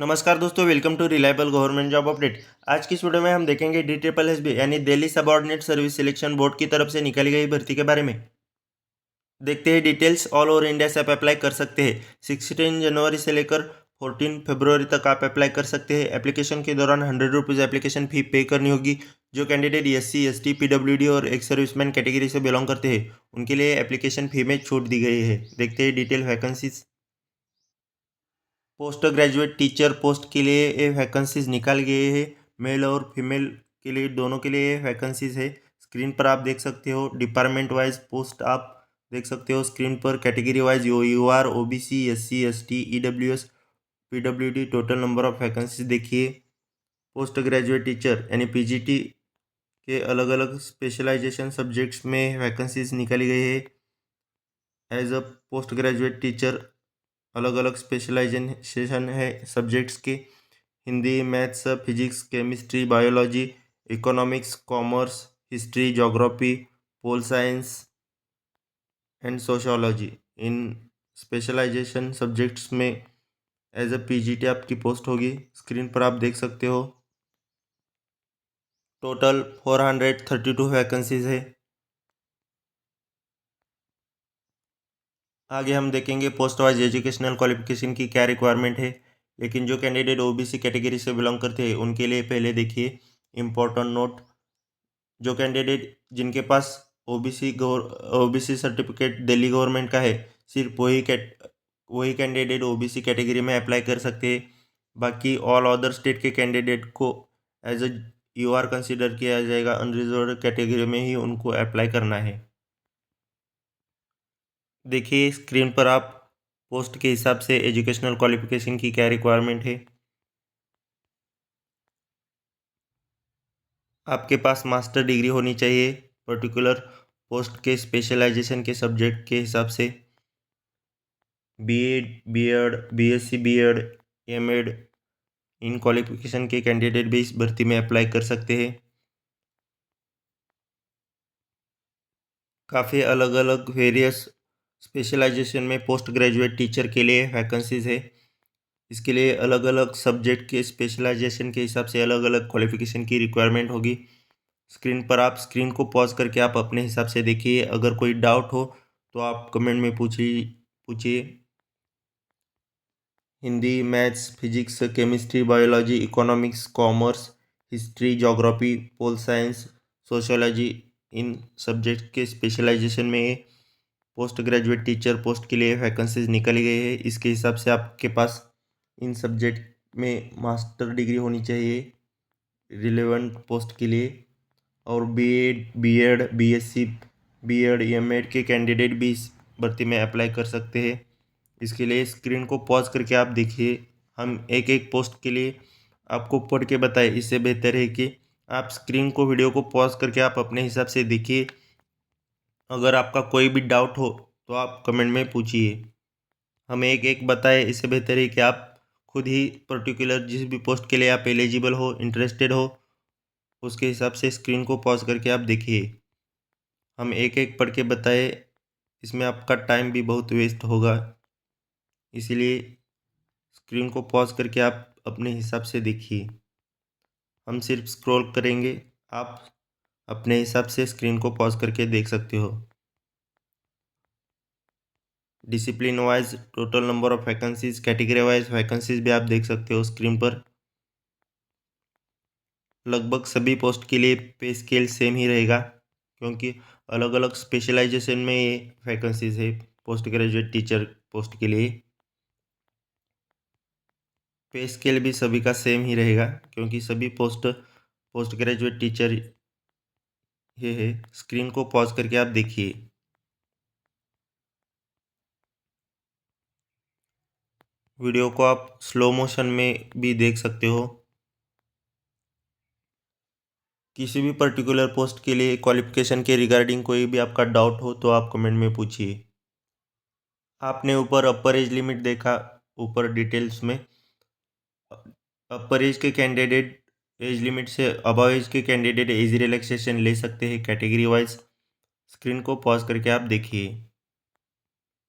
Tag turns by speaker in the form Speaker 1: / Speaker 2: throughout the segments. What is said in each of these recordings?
Speaker 1: नमस्कार दोस्तों, welcome to reliable government job update. आज की इस वीडियो में हम देखेंगे DSSB यानी Delhi Subordinate Service Selection Board की तरफ से निकाली गई भर्ती के बारे में। देखते हैं डिटेल्स। ऑल ओवर इंडिया से आप अप्लाई कर सकते हैं। 16 जनवरी से लेकर 14 फरवरी तक आप अप्लाई कर सकते हैं। एप्लीकेशन के दौरान 100 रुपीज़ एप्लीकेशन फ़ी पे करनी होगी। जो कैंडिडेट SC ST PWD और एक्स सर्विसमैन कैटेगरी से बिलोंग करते हैं उनके लिए एप्लीकेशन फ़ी में छूट दी गई है। देखते हैं detail vacancies. Post graduate teacher post के लिए ये वैकेंसीज निकाल गए हैं। मेल और फीमेल के लिए दोनों के लिए वैकेंसीज है। स्क्रीन पर आप देख सकते हो। डिपार्टमेंट वाइज पोस्ट आप देख सकते हो स्क्रीन पर। Category wise OUR OBC SC ST EWS PWD। Total number of vacancies देखिए। पोस्ट ग्रेजुएट टीचर यानी PGT के अलग अलग स्पेशलाइजेशन सब्जेक्ट्स में वैकेंसीज निकाली गई है। As a post graduate teacher अलग अलग स्पेशलाइजेशन है सब्जेक्ट्स के। Hindi, maths, physics, chemistry, biology, economics, commerce, history, geography, pol science and sociology. इन स्पेशलाइजेशन सब्जेक्ट्स में एज अ PGT आपकी पोस्ट होगी। स्क्रीन पर आप देख सकते हो। टोटल 432 वैकेंसीज है। आगे हम देखेंगे पोस्ट वाइज एजुकेशनल क्वालिफिकेशन की क्या रिक्वायरमेंट है। लेकिन जो कैंडिडेट OBC कैटेगरी से बिलोंग करते हैं उनके लिए पहले देखिए इम्पोर्टेंट नोट। जो कैंडिडेट जिनके पास OBC सर्टिफिकेट दिल्ली गवर्नमेंट का है, सिर्फ वही कैंडिडेट OBC कैटेगरी में अप्लाई कर सकते हैं। बाकी ऑल अदर स्टेट के कैंडिडेट को एज अ UR कंसिडर किया जाएगा। अनरिजर्व कैटेगरी में ही उनको अप्लाई करना है। देखिए स्क्रीन पर आप पोस्ट के हिसाब से एजुकेशनल क्वालिफिकेशन की क्या रिक्वायरमेंट है। आपके पास मास्टर डिग्री होनी चाहिए पर्टिकुलर पोस्ट के स्पेशलाइजेशन के सब्जेक्ट के हिसाब से। BEd B.Ed BSc B.Ed M.Ed इन क्वालिफिकेशन के कैंडिडेट भी इस भर्ती में अप्लाई कर सकते हैं। काफ़ी अलग अलग वेरियस स्पेशलाइजेशन में पोस्ट ग्रेजुएट टीचर के लिए वैकेंसीज है। इसके लिए अलग अलग सब्जेक्ट के स्पेशलाइजेशन के हिसाब से अलग अलग क्वालिफिकेशन की रिक्वायरमेंट होगी। स्क्रीन पर आप स्क्रीन को पॉज करके आप अपने हिसाब से देखिए। अगर कोई डाउट हो तो आप कमेंट में पूछिए। Hindi, maths, physics, chemistry, biology, economics, commerce, history, geography, pol science, sociology इन सब्जेक्ट के स्पेशलाइजेशन में पोस्ट ग्रेजुएट टीचर पोस्ट के लिए वैकेंसीज निकाली गई है। इसके हिसाब से आपके पास इन सब्जेक्ट में मास्टर डिग्री होनी चाहिए रिलेवेंट पोस्ट के लिए। और B.Ed BSc B.Ed M.Ed के कैंडिडेट भी इस भर्ती में अप्लाई कर सकते हैं। इसके लिए स्क्रीन को पॉज करके आप देखिए। हम एक एक पोस्ट के लिए आपको पढ़ के बताए, इससे बेहतर है कि आप स्क्रीन को वीडियो को पॉज करके आप अपने हिसाब से देखिए। अगर आपका कोई भी डाउट हो तो आप कमेंट में पूछिए। हम एक एक बताए, इससे बेहतर है कि आप खुद ही पर्टिकुलर जिस भी पोस्ट के लिए आप एलिजिबल हो, इंटरेस्टेड हो, उसके हिसाब से स्क्रीन को पॉज करके आप देखिए। हम एक एक पढ़ के बताए, इसमें आपका टाइम भी बहुत वेस्ट होगा। इसीलिए स्क्रीन को पॉज करके आप अपने हिसाब से देखिए। हम सिर्फ स्क्रॉल करेंगे, आप अपने हिसाब से स्क्रीन को पॉज करके देख सकते हो। Discipline wise total number of vacancies, category wise vacancies भी आप देख सकते हो स्क्रीन पर। लगभग सभी पोस्ट के लिए पे स्केल सेम ही रहेगा, क्योंकि अलग अलग स्पेशलाइजेशन में ये वैकेंसीज है पोस्ट ग्रेजुएट टीचर पोस्ट के लिए। पे स्केल भी सभी का सेम ही रहेगा, क्योंकि सभी पोस्ट ग्रेजुएट टीचर ये है। स्क्रीन को पॉज करके आप देखिए। वीडियो को आप स्लो मोशन में भी देख सकते हो। किसी भी पर्टिकुलर पोस्ट के लिए क्वालिफिकेशन के रिगार्डिंग कोई भी आपका डाउट हो तो आप कमेंट में पूछिए। आपने ऊपर अपर एज लिमिट देखा, ऊपर डिटेल्स में अपर एज के कैंडिडेट एज लिमिट से अबव एज के कैंडिडेट एज रिलैक्सेशन ले सकते हैं कैटेगरी वाइज। स्क्रीन को पॉज करके आप देखिए।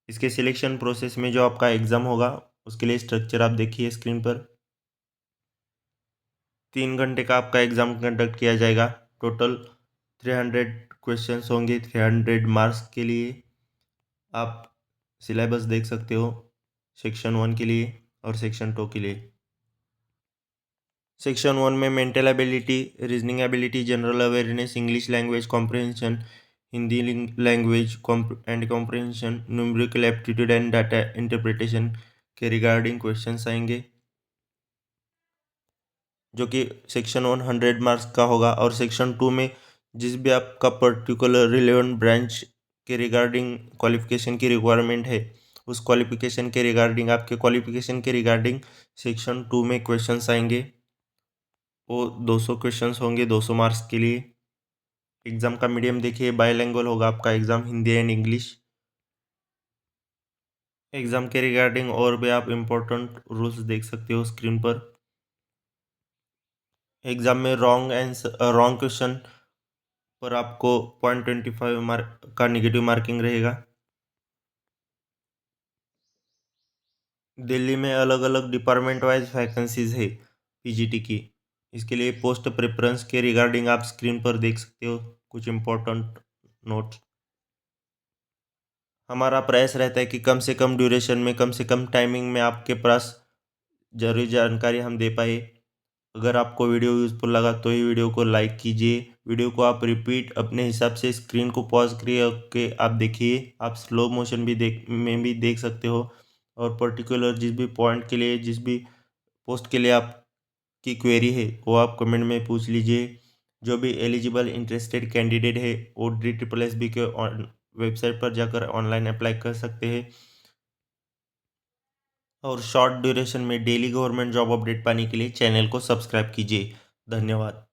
Speaker 1: इसके सिलेक्शन प्रोसेस में जो आपका एग्ज़ाम होगा उसके लिए स्ट्रक्चर आप देखिए स्क्रीन पर। 3 घंटे का आपका एग्ज़ाम कंडक्ट किया जाएगा। टोटल 300 क्वेश्चंस होंगे 300 मार्क्स के लिए। आप सिलेबस देख सकते हो सेक्शन 1 के लिए और सेक्शन 2 के लिए। सेक्शन 1 में mental ability, reasoning ability, general awareness, English language comprehension, Hindi language and comprehension, numerical aptitude and data interpretation के रिगार्डिंग क्वेश्चंस आएंगे, जो कि सेक्शन 100 मार्क्स का होगा। और सेक्शन 2 में जिस भी आपका पर्टिकुलर रिलेवेंट ब्रांच के रिगार्डिंग क्वालिफिकेशन की रिक्वायरमेंट है, उस क्वालिफिकेशन के रिगार्डिंग आपके क्वालिफिकेशन के रिगार्डिंग सेक्शन 2 में क्वेश्चंस आएंगे। वो 200 क्वेश्चंस होंगे 200 मार्क्स के लिए। एग्ज़ाम का मीडियम देखिए बायलैंग्वेज होगा आपका exam, Hindi and English. Exam के रिगार्डिंग और भी आप इम्पोर्टेंट रूल्स देख सकते हो स्क्रीन पर। एग्ज़ाम में रॉन्ग क्वेश्चन पर आपको 0.25 मार्क का नेगेटिव मार्किंग रहेगा। दिल्ली में अलग अलग डिपार्टमेंट वाइज वैकेंसीज है पीजीटी की। इसके लिए पोस्ट प्रेफरेंस के रिगार्डिंग आप स्क्रीन पर देख सकते हो कुछ इम्पोर्टेंट नोट्स। हमारा प्रयास रहता है कि कम से कम ड्यूरेशन में, कम से कम टाइमिंग में आपके पास ज़रूरी जानकारी हम दे पाए। अगर आपको वीडियो यूज़फुल लगा तो ही वीडियो को लाइक कीजिए। वीडियो को आप रिपीट अपने हिसाब से स्क्रीन को पॉज करके आप देखिए। आप स्लो मोशन भी देख सकते हो। और पर्टिकुलर जिस भी पॉइंट के लिए, जिस भी पोस्ट के लिए आपकी क्वेरी है, वो आप कमेंट में पूछ लीजिए। जो भी एलिजिबल इंटरेस्टेड कैंडिडेट है वो DSSB के वेबसाइट पर जाकर ऑनलाइन अप्लाई कर सकते हैं। और शॉर्ट ड्यूरेशन में डेली गवर्नमेंट जॉब अपडेट पाने के लिए चैनल को सब्सक्राइब कीजिए। धन्यवाद।